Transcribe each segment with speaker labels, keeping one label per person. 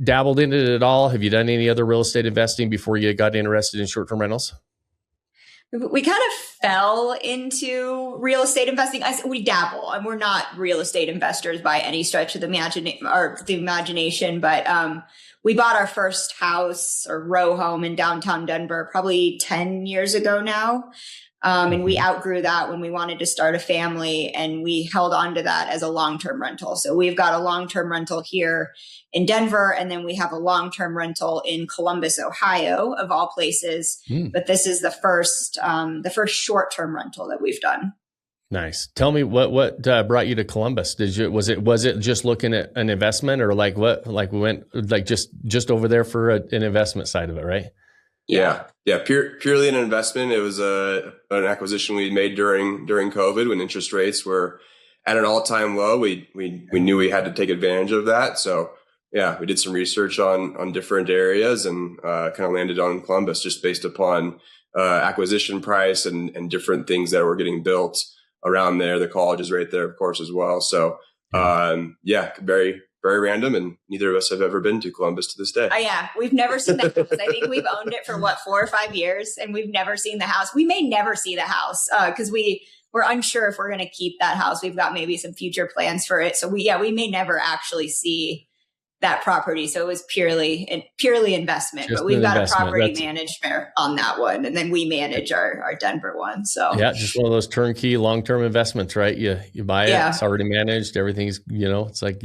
Speaker 1: dabbled in it at all? Have you done any other real estate investing before you got interested in short-term rentals?
Speaker 2: We kind of fell into real estate investing. We dabble, and we're not real estate investors by any stretch of the imagination. But we bought our first house or row home in downtown Denver probably 10 years ago now. And we outgrew that when we wanted to start a family, and we held on to that as a long-term rental. So we've got a long-term rental here in Denver, and then we have a long-term rental in Columbus, Ohio, of all places. But this is the first short-term rental that we've done.
Speaker 1: Nice. Tell me what brought you to Columbus? Was it just looking at an investment, or like what, like we went like just over there for an investment side of it, right?
Speaker 3: Yeah. Purely an investment. It was an acquisition we made during COVID when interest rates were at an all-time low. We knew we had to take advantage of that. So yeah, we did some research on different areas and kind of landed on Columbus just based upon acquisition price and different things that were getting built around there. The college is right there, of course, as well. So very, very random, and neither of us have ever been to Columbus to this day.
Speaker 2: Yeah, we've never seen the house. I think we've owned it for 4 or 5 years, and we've never seen the house. We may never see the house because we're unsure if we're going to keep that house. We've got maybe some future plans for it. So we may never actually see that property. So it was purely investment,
Speaker 1: just
Speaker 2: but we've got
Speaker 1: investment.
Speaker 2: a property management on that one. And then we manage our Denver one. So
Speaker 1: yeah, just one of those turnkey long-term investments, right? You buy it, it's already managed. Everything's, it's like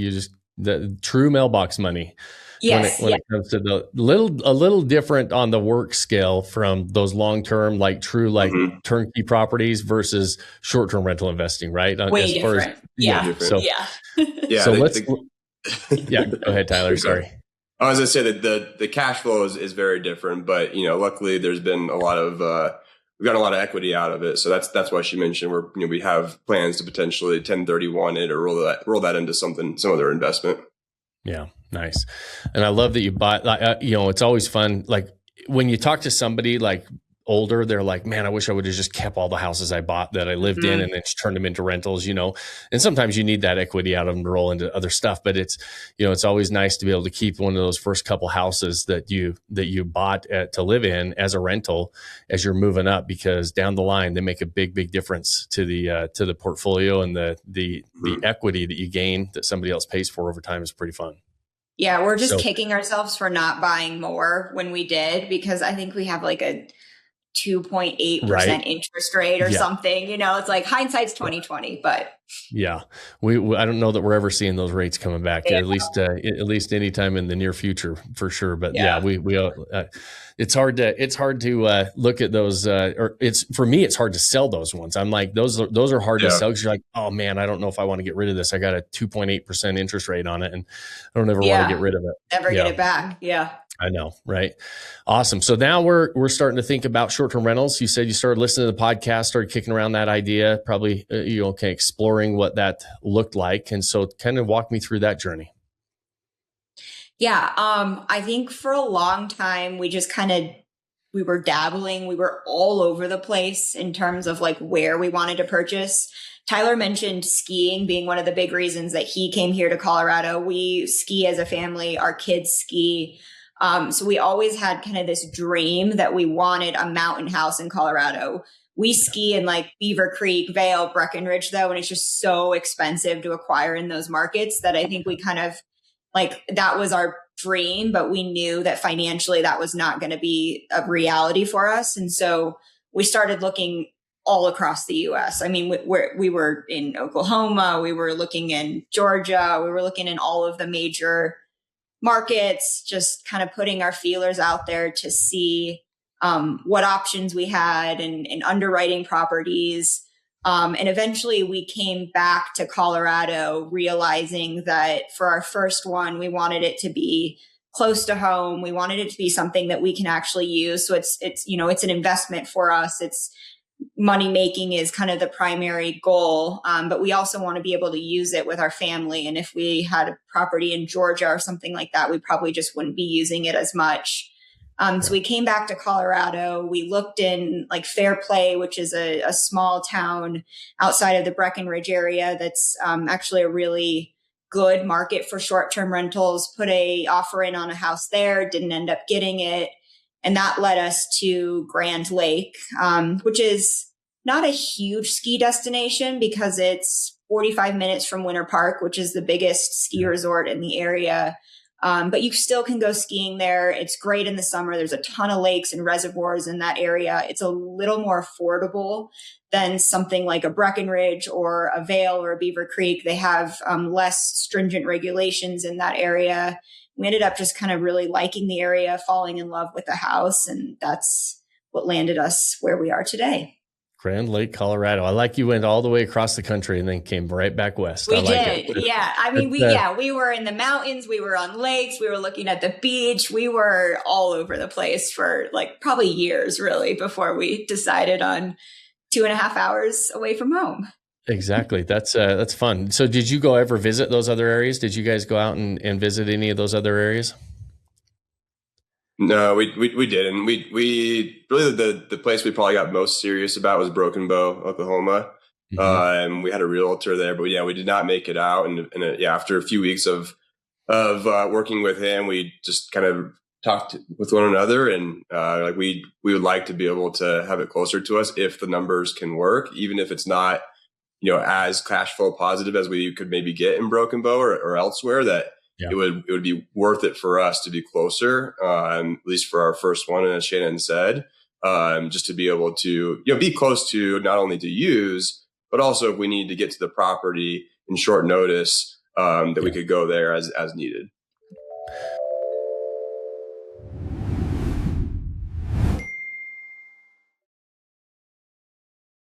Speaker 1: the true mailbox money.
Speaker 2: Yes,
Speaker 1: when it comes to a little different on the work scale from those long-term, like true, like turnkey properties versus short-term rental investing, right?
Speaker 2: Way different.
Speaker 1: So let's, go ahead, Tyler. Sorry.
Speaker 3: I was going to say that the cash flow is very different, but luckily there's been a lot of, we've got a lot of equity out of it. So that's why she mentioned we have plans to potentially 1031 it or roll that into some other investment.
Speaker 1: Yeah. Nice. And I love that you bought, it's always fun. Like when you talk to somebody like older, they're like, man, I wish I would have just kept all the houses I bought that I lived in and then just turned them into rentals, and sometimes you need that equity out of them to roll into other stuff. But it's, it's always nice to be able to keep one of those first couple houses that you bought to live in as a rental as you're moving up, because down the line, they make a big, big difference to the portfolio, and the equity that you gain that somebody else pays for over time is pretty fun.
Speaker 2: Yeah, we're just kicking ourselves for not buying more when we did, because I think we have like a 2.8% interest rate or something. It's like hindsight's 2020, but
Speaker 1: yeah, I don't know that we're ever seeing those rates coming back, at least anytime in the near future for sure. But it's hard to look at those, or for me, it's hard to sell those ones. I'm like, those are hard to sell, because you're like, oh man, I don't know if I want to get rid of this. I got a 2.8% interest rate on it, and I don't ever want to get rid of it.
Speaker 2: Never get it back. Yeah.
Speaker 1: I know. Right. Awesome. So now we're starting to think about short-term rentals. You said you started listening to the podcast, started kicking around that idea, probably, exploring what that looked like. And so kind of walk me through that journey.
Speaker 2: Yeah. I think for a long time, we just we were dabbling. We were all over the place in terms of like where we wanted to purchase. Tyler mentioned skiing being one of the big reasons that he came here to Colorado. We ski as a family. Our kids ski. So we always had kind of this dream that we wanted a mountain house in Colorado. We ski in like Beaver Creek, Vail, Breckenridge, though, and it's just so expensive to acquire in those markets that I think we kind of like, that was our dream, but we knew that financially that was not going to be a reality for us. And so we started looking all across the US. I mean, we were in Oklahoma, we were looking in Georgia, we were looking in all of the major markets, just kind of putting our feelers out there to see what options we had and underwriting properties. And eventually we came back to Colorado, realizing that for our first one, we wanted it to be close to home. We wanted it to be something that we can actually use. So it's an investment for us. It's money making is kind of the primary goal. But we also want to be able to use it with our family. And if we had a property in Georgia or something like that, we probably just wouldn't be using it as much. So we came back to Colorado. We looked in like Fairplay, which is a small town outside of the Breckenridge area. That's actually a really good market for short-term rentals, put a offer in on a house there, didn't end up getting it. And that led us to Grand Lake, which is not a huge ski destination because it's 45 minutes from Winter Park, which is the biggest ski resort in the area. But you still can go skiing there. It's great in the summer. There's a ton of lakes and reservoirs in that area. It's a little more affordable than something like a Breckenridge or a Vail or a Beaver Creek. They have less stringent regulations in that area. We ended up just kind of really liking the area, falling in love with the house. And that's what landed us where we are today.
Speaker 1: Grand Lake, Colorado. I like you went all the way across the country and then came right back west.
Speaker 2: We did. Yeah. I mean, we were in the mountains, we were on lakes, we were looking at the beach. We were all over the place for like probably years really before we decided on 2.5 hours away from home.
Speaker 1: Exactly. That's fun. So did you go ever visit those other areas? Did you guys go out and visit any of those other areas?
Speaker 3: No, we didn't. We really the place we probably got most serious about was Broken Bow, Oklahoma. And we had a realtor there, but yeah, we did not make it out. And after a few weeks of working with him, we just kind of talked with one another, and like we would like to be able to have it closer to us if the numbers can work, even if it's not, as cash flow positive as we could maybe get in Broken Bow or elsewhere, that it would be worth it for us to be closer, at least for our first one. And as Shannon said, just to be able to, be close to not only to use, but also if we need to get to the property in short notice, that we could go there as needed.